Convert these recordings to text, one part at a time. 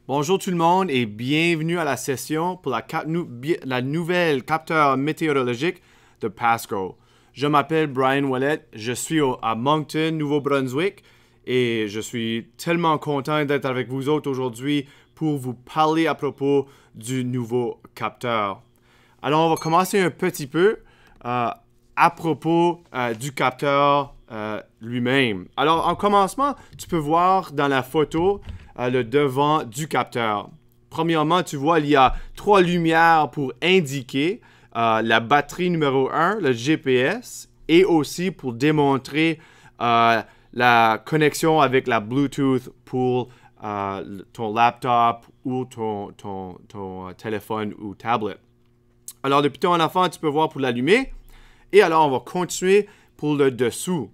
Bonjour tout le monde et bienvenue à la session pour la nouvelle capteur météorologique de Pasco. Je m'appelle Brian Ouellet, je suis à Moncton, Nouveau-Brunswick et je suis tellement content d'être avec vous autres aujourd'hui pour vous parler à propos du nouveau capteur. Alors on va commencer un petit peu à propos du capteur lui-même. Alors en commencement, tu peux voir dans la photo le devant du capteur. Premièrement, tu vois, il y a 3 lumières pour indiquer la batterie numéro 1, le GPS, et aussi pour démontrer la connexion avec la Bluetooth pour ton laptop ou ton téléphone ou tablette. Alors, depuis ton enfant, tu peux voir pour l'allumer. Et alors, on va continuer pour le dessous.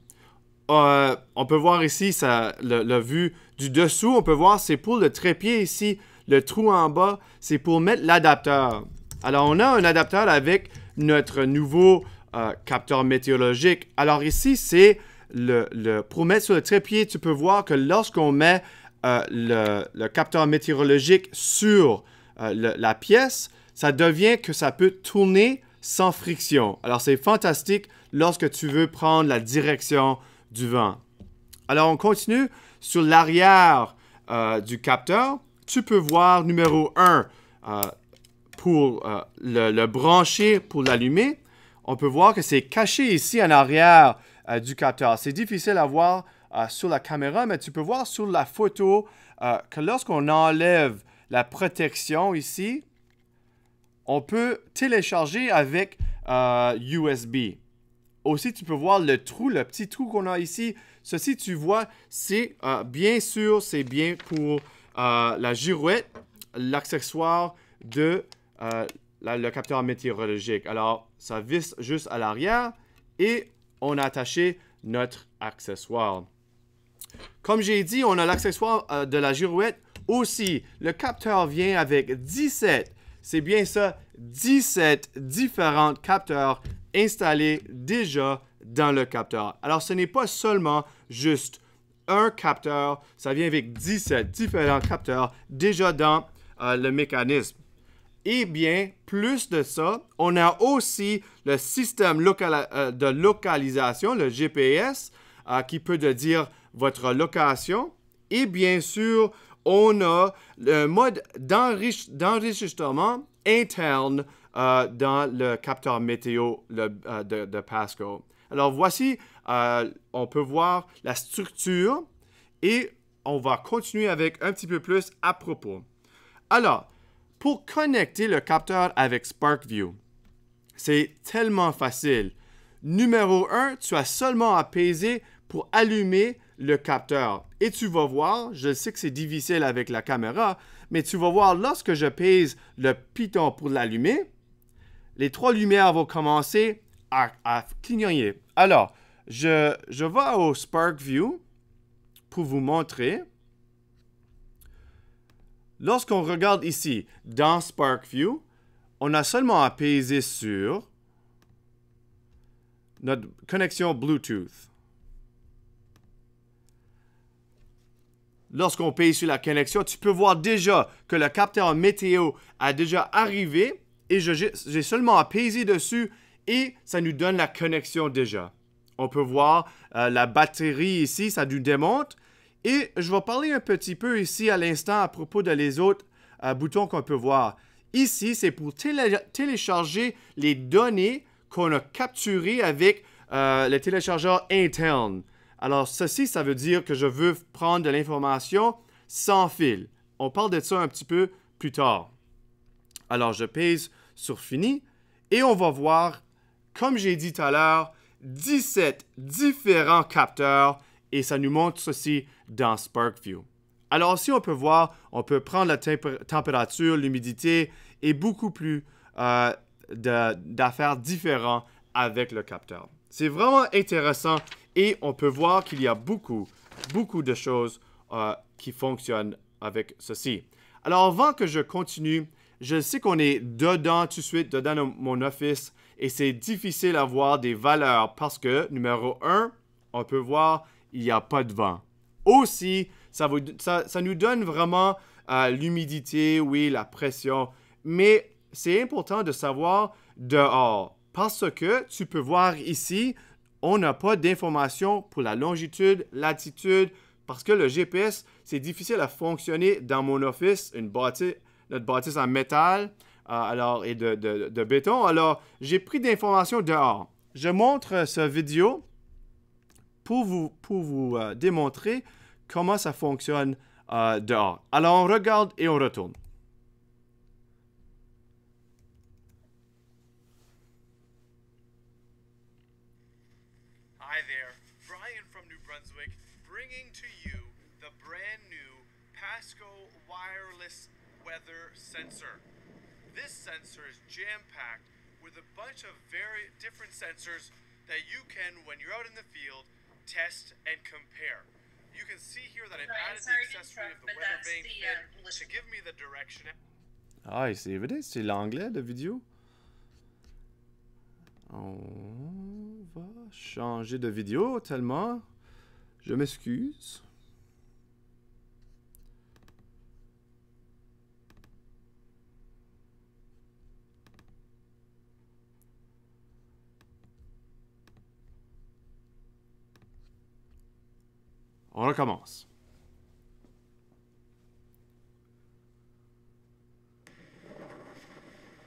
On peut voir ici la vue du dessous. On peut voir, c'est pour le trépied ici. Le trou en bas, c'est pour mettre l'adapteur. Alors, on a un adapteur avec notre nouveau capteur météorologique. Alors ici, c'est pour mettre sur le trépied, tu peux voir que lorsqu'on met le capteur météorologique sur la pièce, ça devient que ça peut tourner sans friction. Alors, c'est fantastique lorsque tu veux prendre la direction du vent. Alors, on continue sur l'arrière du capteur. Tu peux voir numéro 1 pour le brancher pour l'allumer. On peut voir que c'est caché ici en arrière du capteur. C'est difficile à voir sur la caméra, mais tu peux voir sur la photo que lorsqu'on enlève la protection ici, on peut télécharger avec USB. Aussi, tu peux voir le trou, le petit trou qu'on a ici. Ceci, tu vois, c'est bien sûr, c'est bien pour la girouette, l'accessoire de le capteur météorologique. Alors, ça visse juste à l'arrière et on a attaché notre accessoire. Comme j'ai dit, on a l'accessoire de la girouette aussi. Le capteur vient avec 17, c'est bien ça, 17 différents capteurs installés déjà dans le capteur. Alors, ce n'est pas seulement juste un capteur, ça vient avec 17 différents capteurs déjà dans le mécanisme. Et bien, plus de ça, on a aussi le système de localisation, le GPS, qui peut te dire votre location. Et bien sûr, on a le mode d'enregistrement interne dans le capteur météo de Pasco. Alors, voici, on peut voir la structure et on va continuer avec un petit peu plus à propos. Alors, pour connecter le capteur avec SparkView, c'est tellement facile. Numéro 1, tu as seulement à peser pour allumer le capteur. Et tu vas voir, je sais que c'est difficile avec la caméra, mais tu vas voir lorsque je pèse le piton pour l'allumer, les 3 lumières vont commencer à clignoter. Alors, je vais au SparkView pour vous montrer. Lorsqu'on regarde ici, dans SparkView, on a seulement à peser sur notre connexion Bluetooth. Lorsqu'on pèse sur la connexion, tu peux voir déjà que le capteur météo a déjà arrivé et j'ai seulement à peser dessus et ça nous donne la connexion déjà. On peut voir la batterie ici, ça nous démontre. Et je vais parler un petit peu ici à l'instant à propos de les autres boutons qu'on peut voir. Ici, c'est pour télécharger les données qu'on a capturées avec le téléchargeur interne. Alors, ceci, ça veut dire que je veux prendre de l'information sans fil. On parle de ça un petit peu plus tard. Alors, je pèse sur Fini et on va voir, comme j'ai dit tout à l'heure, 17 différents capteurs et ça nous montre ceci dans SparkView. Alors, si on peut voir, on peut prendre la température, l'humidité et beaucoup plus d'affaires différentes avec le capteur. C'est vraiment intéressant et on peut voir qu'il y a beaucoup de choses qui fonctionnent avec ceci. Alors, avant que je continue, je sais qu'on est dedans tout de suite, dedans mon office et c'est difficile à voir des valeurs parce que, numéro 1, on peut voir il n'y a pas de vent. Aussi, ça nous donne vraiment l'humidité, oui, la pression. Mais c'est important de savoir dehors. Parce que tu peux voir ici, on n'a pas d'informations pour la longitude, latitude, parce que le GPS, c'est difficile à fonctionner dans mon office, notre bâtisse en métal et de béton. Alors, j'ai pris d'informations dehors. Je montre cette vidéo pour vous démontrer comment ça fonctionne dehors. Alors, on regarde et on retourne. Hi there, Brian from New Brunswick, bringing to you the brand new Pasco wireless weather sensor. This sensor is jam-packed with a bunch of very different sensors that you can, when you're out in the field, test and compare. You can see here that I've added the accessory of the weather vane fin to give me the direction. Ah, c'est vrai, c'est l'anglais, la vidéo. On va changer de vidéo tellement. Je m'excuse. On recommence.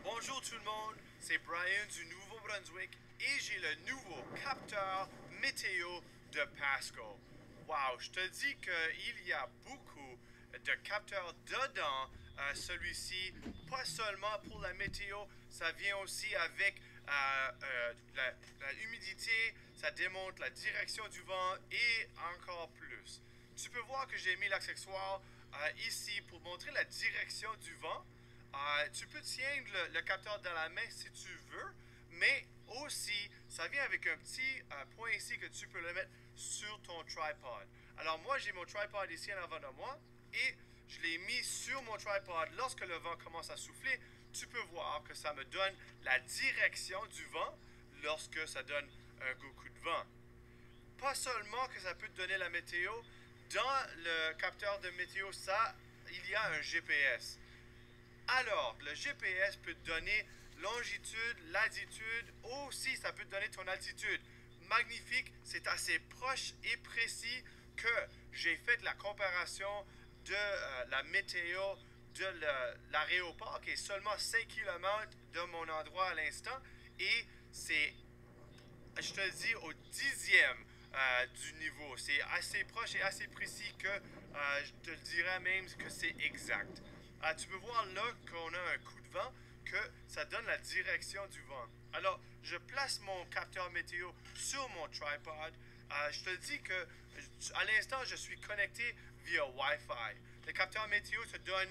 Bonjour tout le monde, c'est Brian du Nouveau-Brunswick et j'ai le nouveau capteur météo de Pasco. Wow, je te dis qu'il y a beaucoup de capteurs dedans. Celui-ci, pas seulement pour la météo, ça vient aussi avec la humidité, ça démontre la direction du vent et encore plus. Tu peux voir que j'ai mis l'accessoire ici pour montrer la direction du vent. Tu peux tiendre le capteur dans la main si tu veux, mais aussi, ça vient avec un petit point ici que tu peux le mettre sur ton tripod. Alors moi, j'ai mon tripod ici en avant de moi et je l'ai mis sur mon tripod. Lorsque le vent commence à souffler, tu peux voir que ça me donne la direction du vent lorsque ça donne un gros coup de vent. Pas seulement que ça peut te donner la météo, dans le capteur de météo, il y a un GPS. Alors, le GPS peut te donner longitude, latitude, aussi ça peut te donner ton altitude. Magnifique, c'est assez proche et précis que j'ai fait la comparaison de la météo de l'aéroport qui est seulement 5 km de mon endroit à l'instant et c'est, je te dis, au 10e du niveau. C'est assez proche et assez précis que je te dirais même que c'est exact. Tu peux voir là qu'on a un coup de vent, que ça donne la direction du vent. Alors, je place mon capteur météo sur mon tripod. Je te dis que à l'instant, je suis connecté via Wi-Fi. Le capteur météo te donne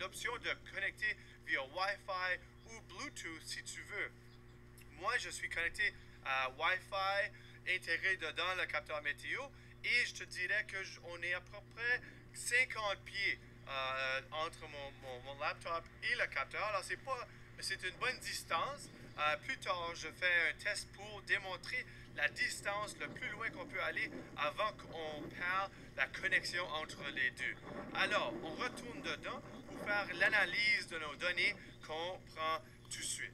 l'option de connecter via Wi-Fi ou Bluetooth si tu veux. Moi, je suis connecté à Wi-Fi intégré dedans le capteur météo et je te dirais qu'on est à peu près 50 pieds entre mon laptop et le capteur. Alors, c'est une bonne distance. Plus tard, je fais un test pour démontrer la distance le plus loin qu'on peut aller avant qu'on perd la connexion entre les deux. Alors, on retourne dedans pour faire l'analyse de nos données qu'on prend tout de suite.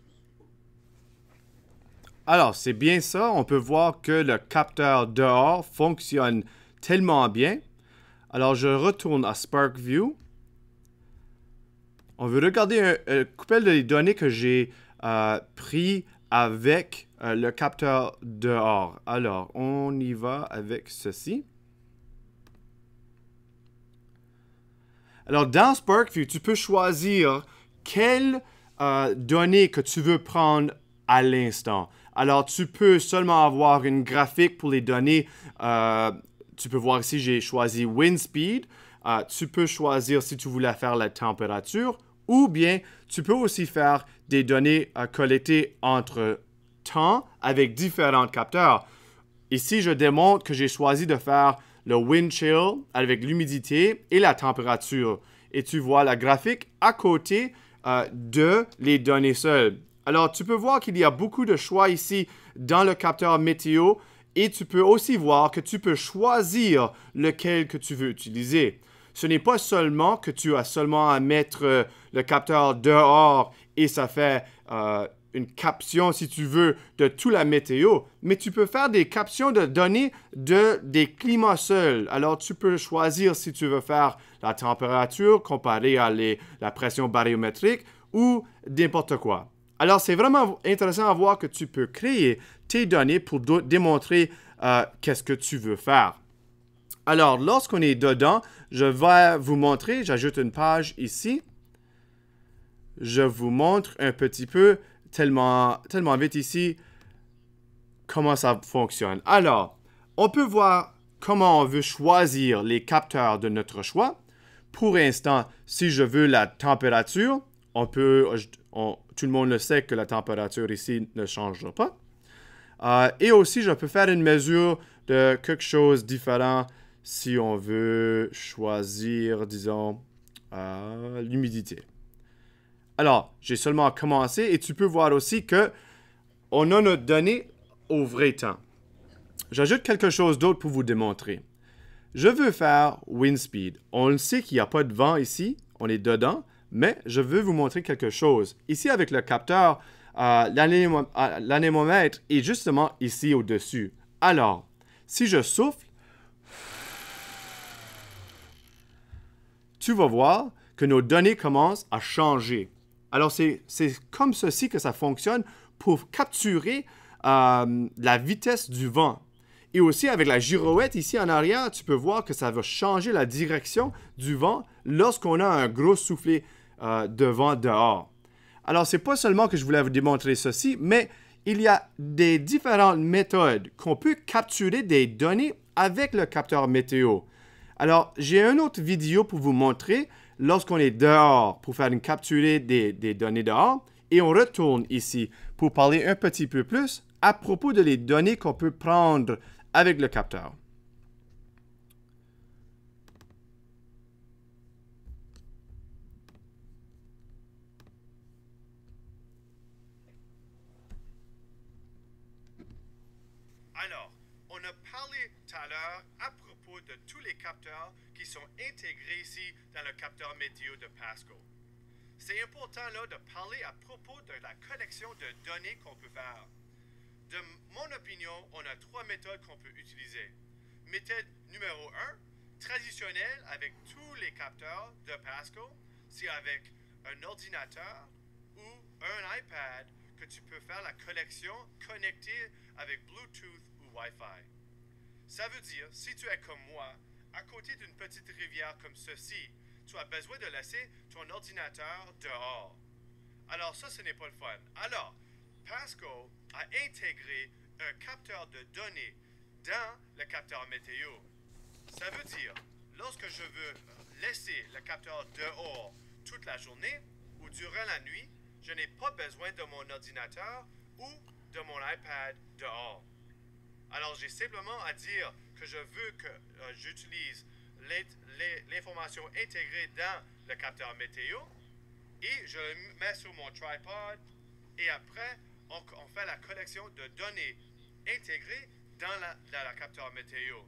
Alors, c'est bien ça. On peut voir que le capteur dehors fonctionne tellement bien. Alors, je retourne à SparkView. On veut regarder un couple de données que j'ai pris avec le capteur dehors. Alors, on y va avec ceci. Alors, dans SparkView, tu peux choisir quelles données que tu veux prendre à l'instant. Alors, tu peux seulement avoir une graphique pour les données. Tu peux voir ici, j'ai choisi Wind Speed. Tu peux choisir si tu voulais faire la température ou bien tu peux aussi faire des données collectées entre temps avec différents capteurs. Ici, je démontre que j'ai choisi de faire le wind chill avec l'humidité et la température. Et tu vois la graphique à côté de les données seules. Alors, tu peux voir qu'il y a beaucoup de choix ici dans le capteur météo et tu peux aussi voir que tu peux choisir lequel que tu veux utiliser. Ce n'est pas seulement que tu as seulement à mettre le capteur dehors et ça fait une caption, si tu veux, de toute la météo, mais tu peux faire des captions de données des climats seuls. Alors, tu peux choisir si tu veux faire la température comparée à la pression barométrique ou n'importe quoi. Alors, c'est vraiment intéressant à voir que tu peux créer tes données pour démontrer qu'est-ce que tu veux faire. Alors, lorsqu'on est dedans, je vais vous montrer, j'ajoute une page ici. Je vous montre un petit peu, tellement vite ici, comment ça fonctionne. Alors, on peut voir comment on veut choisir les capteurs de notre choix. Pour l'instant, si je veux la température, tout le monde le sait que la température ici ne changera pas. Et aussi, je peux faire une mesure de quelque chose de différent si on veut choisir, disons, l'humidité. Alors, j'ai seulement commencé et tu peux voir aussi que on a notre donnée au vrai temps. J'ajoute quelque chose d'autre pour vous démontrer. Je veux faire wind speed. On le sait qu'il n'y a pas de vent ici, on est dedans, mais je veux vous montrer quelque chose. Ici, avec le capteur, l'anémomètre est justement ici au-dessus. Alors, si je souffle, tu vas voir que nos données commencent à changer. Alors, c'est comme ceci que ça fonctionne pour capturer la vitesse du vent. Et aussi, avec la girouette ici en arrière, tu peux voir que ça va changer la direction du vent lorsqu'on a un gros soufflet de vent dehors. Alors, ce n'est pas seulement que je voulais vous démontrer ceci, mais il y a des différentes méthodes qu'on peut capturer des données avec le capteur météo. Alors, j'ai une autre vidéo pour vous montrer lorsqu'on est dehors pour faire une capturer des données dehors. Et on retourne ici pour parler un petit peu plus à propos de les données qu'on peut prendre avec le capteur. Alors, on a parlé tout à l'heure à propos de tous les capteurs qui sont intégrés ici dans le capteur météo de Pasco. C'est important là de parler à propos de la collection de données qu'on peut faire. De mon opinion, on a trois méthodes qu'on peut utiliser. Méthode numéro 1, traditionnelle avec tous les capteurs de Pasco, c'est avec un ordinateur ou un iPad que tu peux faire la collection connectée avec Bluetooth ou Wi-Fi. Ça veut dire, si tu es comme moi, à côté d'une petite rivière comme ceci, tu as besoin de laisser ton ordinateur dehors. Alors ça, ce n'est pas le fun. Alors, Pasco a intégré un capteur de données dans le capteur météo. Ça veut dire, lorsque je veux laisser le capteur dehors toute la journée ou durant la nuit, je n'ai pas besoin de mon ordinateur ou de mon iPad dehors. Alors, j'ai simplement à dire que je veux que j'utilise l'information intégrée dans le capteur météo et je le mets sur mon tripod et après, on fait la collection de données intégrées dans la capteur météo.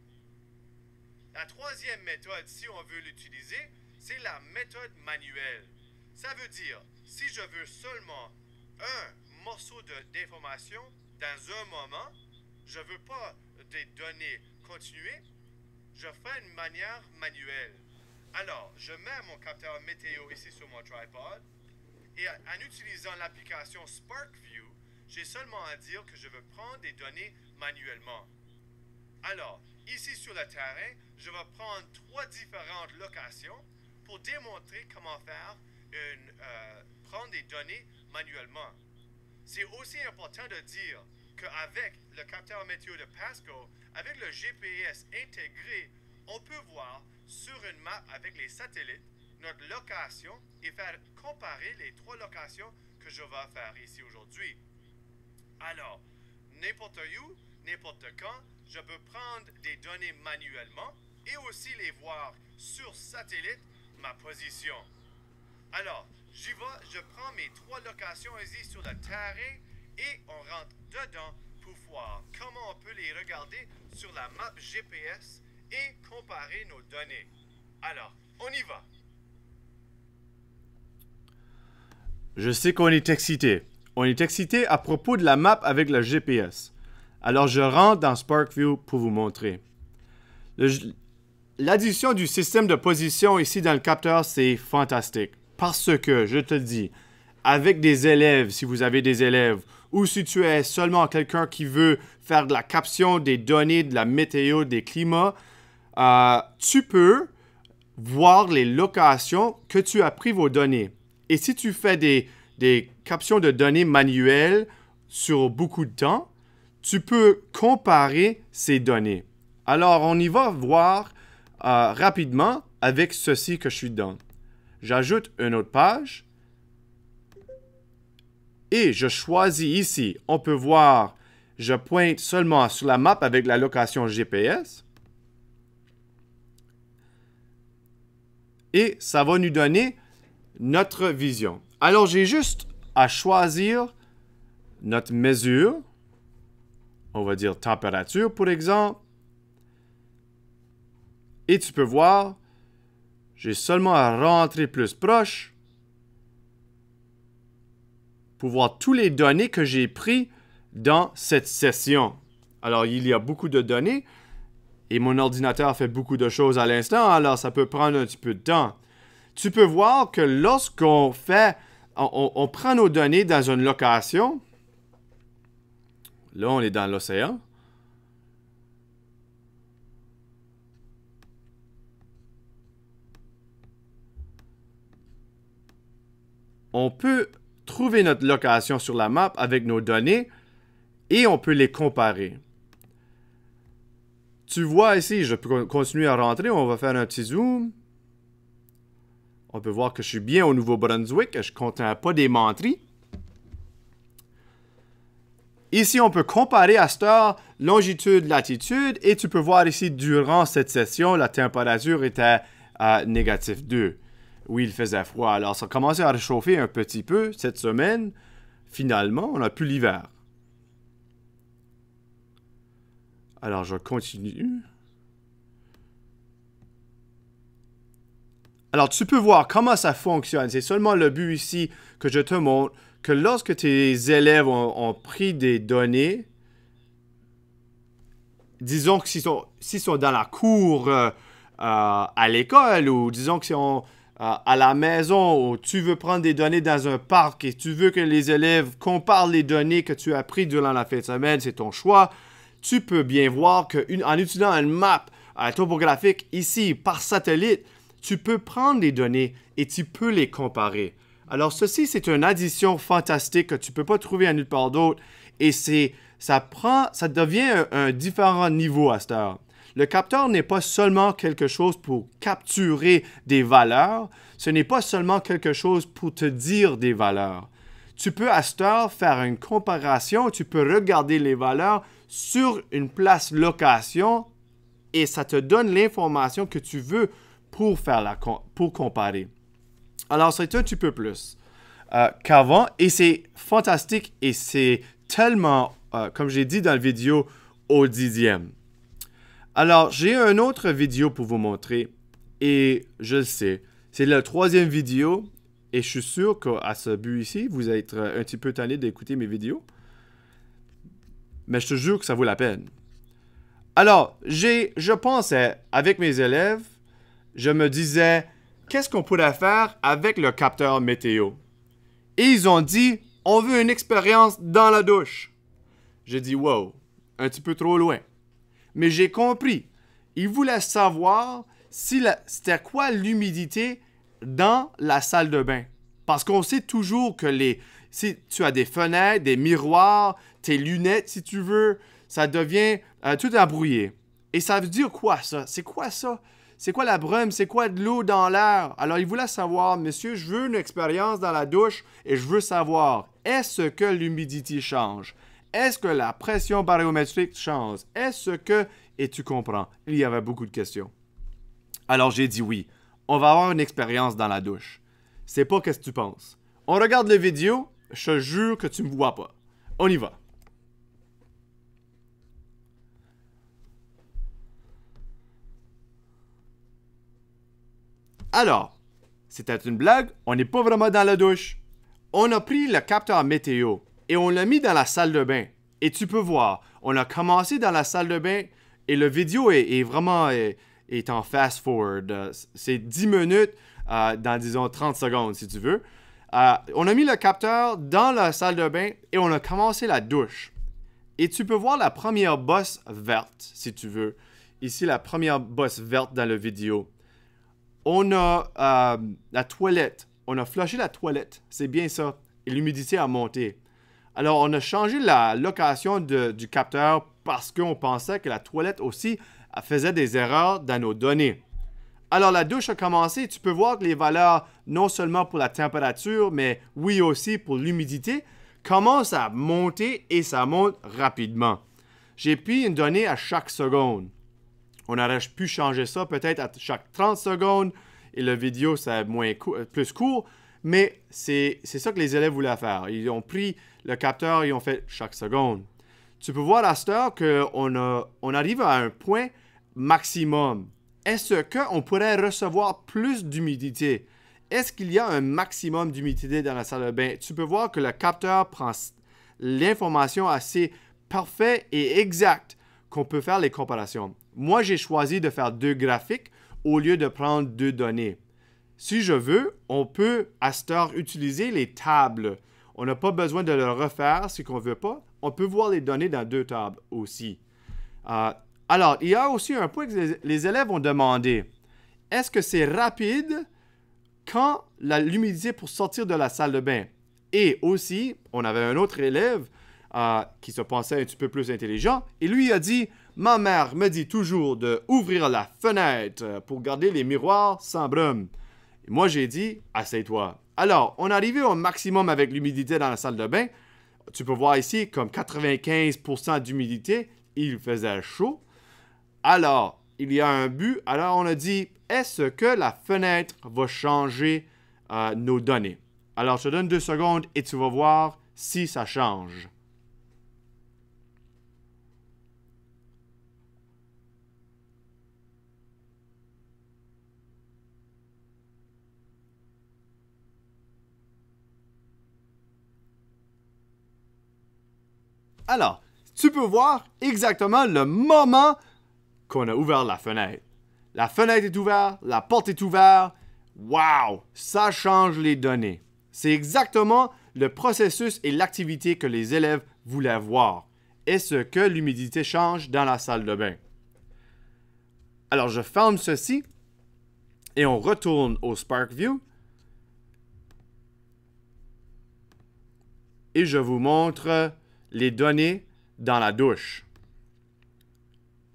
La troisième méthode, si on veut l'utiliser, c'est la méthode manuelle. Ça veut dire, si je veux seulement un morceau d'information dans un moment, je ne veux pas des données continuées, je fais une manière manuelle. Alors, je mets mon capteur météo ici sur mon tripod et en utilisant l'application SparkView, j'ai seulement à dire que je veux prendre des données manuellement. Alors, ici sur le terrain, je vais prendre 3 différentes locations pour démontrer comment faire prendre des données manuellement. C'est aussi important de dire qu'avec le capteur météo de Pasco, avec le GPS intégré, on peut voir sur une map avec les satellites notre location et faire comparer les 3 locations que je vais faire ici aujourd'hui. Alors, n'importe où, n'importe quand, je peux prendre des données manuellement et aussi les voir sur satellite, ma position. Alors, j'y vais, je prends mes 3 locations ici sur le terrain et on rentre dedans pour voir comment on peut les regarder sur la map GPS et comparer nos données. Alors, On y va. Je sais qu'on est excité. On est excité à propos de la map avec le GPS. Alors je rentre dans SparkView pour vous montrer. L'addition du système de position ici dans le capteur, c'est fantastique. Parce que, je te le dis, avec des élèves, si vous avez des élèves, ou si tu es seulement quelqu'un qui veut faire de la caption des données, de la météo, des climats, tu peux voir les locations que tu as pris vos données. Et si tu fais des captions de données manuelles sur beaucoup de temps, tu peux comparer ces données. Alors, on y va voir rapidement avec ceci que je suis dedans. J'ajoute une autre page et je choisis ici. On peut voir, je pointe seulement sur la map avec la location GPS. Et ça va nous donner notre vision. Alors, j'ai juste à choisir notre mesure. On va dire température, pour exemple. Et tu peux voir, j'ai seulement à rentrer plus proche pour voir toutes les données que j'ai prises dans cette session. Alors, il y a beaucoup de données et mon ordinateur fait beaucoup de choses à l'instant, alors ça peut prendre un petit peu de temps. Tu peux voir que lorsqu'on fait, on prend nos données dans une location. Là, on est dans l'océan. On peut trouver notre location sur la map avec nos données et on peut les comparer. Tu vois ici, je peux continuer à rentrer. On va faire un petit zoom. On peut voir que je suis bien au Nouveau-Brunswick, que je ne contiens pas des menteries. Ici, on peut comparer à cette heure longitude, latitude, et tu peux voir ici, durant cette session, la température était à -2. Oui, il faisait froid. Alors, ça a commencé à réchauffer un petit peu cette semaine. Finalement, on n'a plus l'hiver. Alors, je continue. Alors, tu peux voir comment ça fonctionne. C'est seulement le but ici que je te montre que lorsque tes élèves ont pris des données, disons que s'ils sont dans la cour à l'école ou disons qu'ils sont à la maison ou tu veux prendre des données dans un parc et tu veux que les élèves comparent les données que tu as prises durant la fin de semaine, c'est ton choix. Tu peux bien voir qu'en utilisant une map topographique ici par satellite, tu peux prendre les données et tu peux les comparer. Alors, ceci, c'est une addition fantastique que tu ne peux pas trouver à nulle part d'autre. Et ça devient un différent niveau à cette heure. Le capteur n'est pas seulement quelque chose pour capturer des valeurs. Ce n'est pas seulement quelque chose pour te dire des valeurs. Tu peux à cette heure faire une comparaison. Tu peux regarder les valeurs sur une place location et ça te donne l'information que tu veux pour comparer. Alors, c'est un petit peu plus qu'avant et c'est fantastique et c'est tellement, comme j'ai dit dans la vidéo, au 10e. Alors, j'ai une autre vidéo pour vous montrer et je le sais, c'est la 3e vidéo et je suis sûr qu'à ce but ici, vous allez être un petit peu tanné d'écouter mes vidéos. Mais je te jure que ça vaut la peine. Alors, je pensais, avec mes élèves, je me disais, qu'est-ce qu'on pourrait faire avec le capteur météo? Et ils ont dit, on veut une expérience dans la douche. J'ai dit, wow, un petit peu trop loin. Mais j'ai compris. Ils voulaient savoir c'était quoi l'humidité dans la salle de bain. Parce qu'on sait toujours que si tu as des fenêtres, des miroirs, tes lunettes, si tu veux, ça devient tout embrouillé. Et ça veut dire quoi, ça? C'est quoi ça? C'est quoi la brume? C'est quoi de l'eau dans l'air? Alors, il voulait savoir, monsieur, je veux une expérience dans la douche et je veux savoir, est-ce que l'humidité change? Est-ce que la pression barométrique change? Est-ce que... Et tu comprends, il y avait beaucoup de questions. Alors, j'ai dit oui, on va avoir une expérience dans la douche. C'est pas qu'est-ce que tu penses. On regarde les vidéos, je te jure que tu me vois pas. On y va. Alors, c'était une blague, on n'est pas vraiment dans la douche. On a pris le capteur météo et on l'a mis dans la salle de bain. Et tu peux voir, on a commencé dans la salle de bain et le vidéo est vraiment en fast-forward. C'est 10 minutes dans, disons, 30 secondes, si tu veux. On a mis le capteur dans la salle de bain et on a commencé la douche. Et tu peux voir la première bosse verte, si tu veux. Ici, la première bosse verte dans la vidéo. On a la toilette. On a flushé la toilette. C'est bien ça. Et l'humidité a monté. Alors, on a changé la location du capteur parce qu'on pensait que la toilette aussi faisait des erreurs dans nos données. Alors, la douche a commencé. Tu peux voir que les valeurs, non seulement pour la température, mais oui aussi pour l'humidité, commencent à monter et ça monte rapidement. J'ai pris une donnée à chaque seconde. On aurait pu changer ça peut-être à chaque 30 secondes et la vidéo, c'est plus court, mais c'est ça que les élèves voulaient faire. Ils ont pris le capteur et ils ont fait chaque seconde. Tu peux voir à cette heure qu'on arrive à un point maximum. Est-ce qu'on pourrait recevoir plus d'humidité? Est-ce qu'il y a un maximum d'humidité dans la salle de bain? Tu peux voir que le capteur prend l'information assez parfaite et exacte qu'on peut faire les comparaisons. Moi, j'ai choisi de faire 2 graphiques au lieu de prendre 2 données. Si je veux, on peut à cette heure utiliser les tables. On n'a pas besoin de le refaire si on ne veut pas. On peut voir les données dans 2 tables aussi. Alors, il y a aussi un point que les élèves ont demandé. Est-ce que c'est rapide quand l'humidité pour sortir de la salle de bain? Et aussi, on avait un autre élève qui se pensait un petit peu plus intelligent. Et lui a dit, ma mère me dit toujours d'ouvrir la fenêtre pour garder les miroirs sans brume. Et moi, j'ai dit, assieds-toi. Alors, on est arrivé au maximum avec l'humidité dans la salle de bain. Tu peux voir ici, comme 95% d'humidité, il faisait chaud. Alors, il y a un but. Alors, on a dit, est-ce que la fenêtre va changer nos données? Alors, je te donne 2 secondes et tu vas voir si ça change. Alors, tu peux voir exactement le moment qu'on a ouvert la fenêtre. La fenêtre est ouverte, la porte est ouverte. Wow! Ça change les données. C'est exactement le processus et l'activité que les élèves voulaient voir. Est-ce que l'humidité change dans la salle de bain? Alors, je ferme ceci et on retourne au SparkView. Et je vous montre les données dans la douche.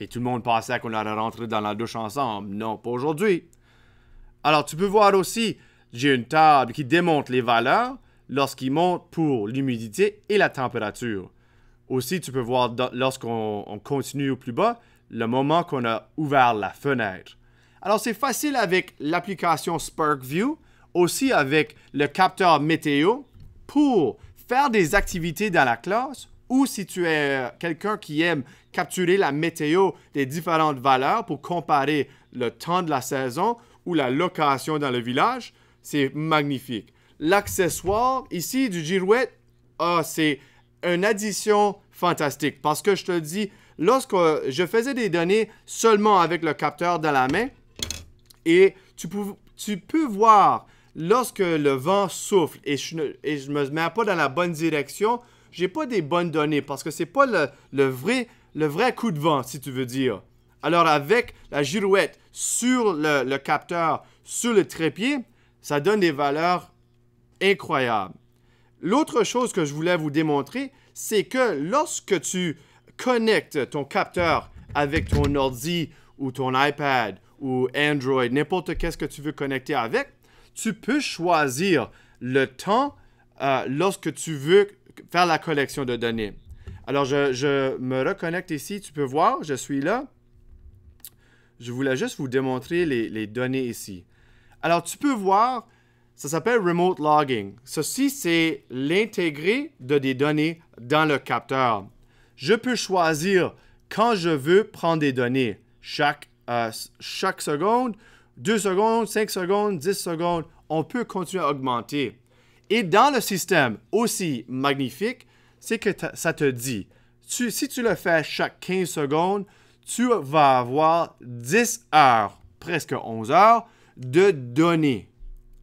Et tout le monde pensait qu'on allait rentrer dans la douche ensemble. Non, pas aujourd'hui. Alors, tu peux voir aussi, j'ai une table qui démontre les valeurs lorsqu'ils montent pour l'humidité et la température. Aussi, tu peux voir lorsqu'on continue au plus bas, le moment qu'on a ouvert la fenêtre. Alors, c'est facile avec l'application SparkView, aussi avec le capteur météo pour faire des activités dans la classe ou si tu es quelqu'un qui aime capturer la météo des différentes valeurs pour comparer le temps de la saison ou la location dans le village, c'est magnifique. L'accessoire ici du girouette, c'est une addition fantastique parce que je te dis, lorsque je faisais des données seulement avec le capteur dans la main et tu peux voir lorsque le vent souffle et je ne me mets pas dans la bonne direction, j'ai pas des bonnes données parce que c'est pas le vrai coup de vent, si tu veux dire. Alors, avec la girouette sur le capteur, sur le trépied, ça donne des valeurs incroyables. L'autre chose que je voulais vous démontrer, c'est que lorsque tu connectes ton capteur avec ton ordi ou ton iPad ou Android, n'importe qu'est-ce que tu veux connecter avec, tu peux choisir le temps lorsque tu veux faire la collection de données. Alors, je me reconnecte ici. Tu peux voir, je suis là. Je voulais juste vous démontrer les données ici. Alors, tu peux voir, ça s'appelle Remote Logging. Ceci, c'est l'intégrer des données dans le capteur. Je peux choisir quand je veux prendre des données. Chaque seconde 2 secondes, 5 secondes, 10 secondes, on peut continuer à augmenter. Et dans le système aussi magnifique, c'est que ça te dit, si tu le fais chaque 15 secondes, tu vas avoir 10 heures, presque 11 heures, de données.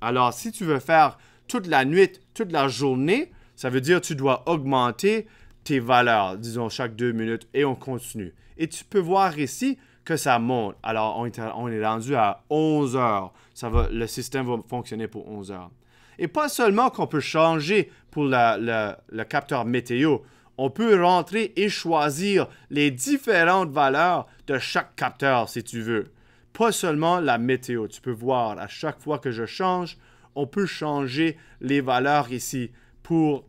Alors, si tu veux faire toute la nuit, toute la journée, ça veut dire que tu dois augmenter tes valeurs, disons chaque 2 minutes, et on continue. Et tu peux voir ici que ça monte. Alors, on est rendu à 11 heures. Le système va fonctionner pour 11 heures. Et pas seulement qu'on peut changer pour le capteur météo, on peut rentrer et choisir les différentes valeurs de chaque capteur si tu veux. Pas seulement la météo. Tu peux voir à chaque fois que je change, on peut changer les valeurs ici pour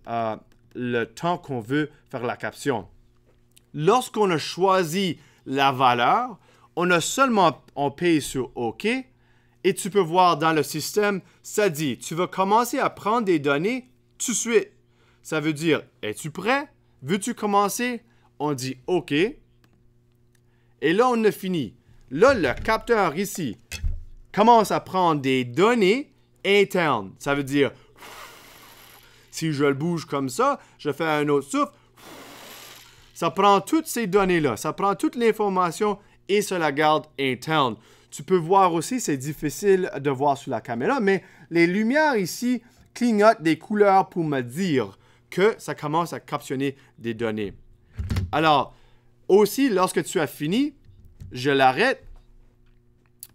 le temps qu'on veut faire la caption. Lorsqu'on a choisi la valeur, on paye sur OK et tu peux voir dans le système, ça dit, tu vas commencer à prendre des données tout de suite. Ça veut dire, es-tu prêt? Veux-tu commencer? On dit OK. Et là, on a fini. Là, le capteur ici commence à prendre des données internes. Ça veut dire, si je le bouge comme ça, je fais un autre souffle, ça prend toutes ces données-là. Ça prend toute l'information et ça la garde interne. Tu peux voir aussi, c'est difficile de voir sur la caméra, mais les lumières ici clignotent des couleurs pour me dire que ça commence à captionner des données. Alors, aussi, lorsque tu as fini, je l'arrête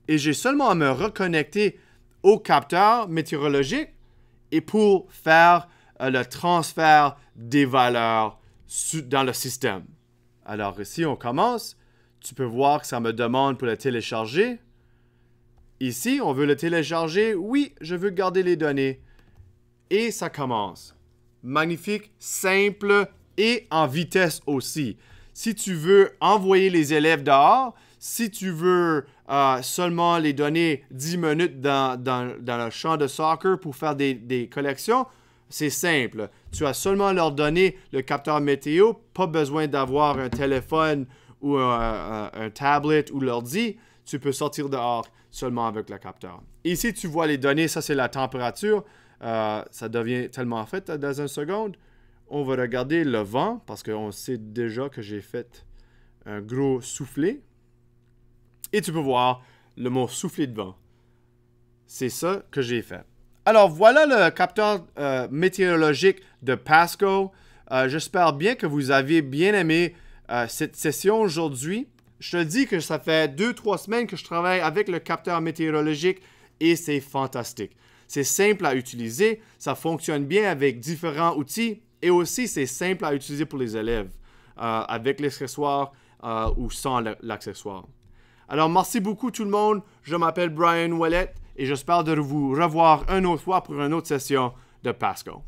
et j'ai seulement à me reconnecter au capteur météorologique et pour faire le transfert des valeurs dans le système. Alors ici, on commence. Tu peux voir que ça me demande pour le télécharger. Ici, on veut le télécharger. Oui, je veux garder les données. Et ça commence. Magnifique, simple et en vitesse aussi. Si tu veux envoyer les élèves dehors, si tu veux seulement les donner 10 minutes dans le champ de soccer pour faire des collections, c'est simple. Tu as seulement leur donner le capteur météo, pas besoin d'avoir un téléphone ou un tablet ou l'ordi. Tu peux sortir dehors seulement avec le capteur. Ici, tu vois les données, ça c'est la température. Ça devient tellement fait dans une seconde. On va regarder le vent parce qu'on sait déjà que j'ai fait un gros soufflet. Et tu peux voir le mot soufflet de vent. C'est ça que j'ai fait. Alors voilà le capteur météorologique de Pasco. J'espère bien que vous avez bien aimé cette session aujourd'hui. Je te dis que ça fait 2-3 semaines que je travaille avec le capteur météorologique et c'est fantastique. C'est simple à utiliser, ça fonctionne bien avec différents outils et aussi c'est simple à utiliser pour les élèves avec l'accessoire ou sans l'accessoire. Alors merci beaucoup tout le monde, je m'appelle Brian Ouellette et j'espère de vous revoir une autre fois pour une autre session de Pasco.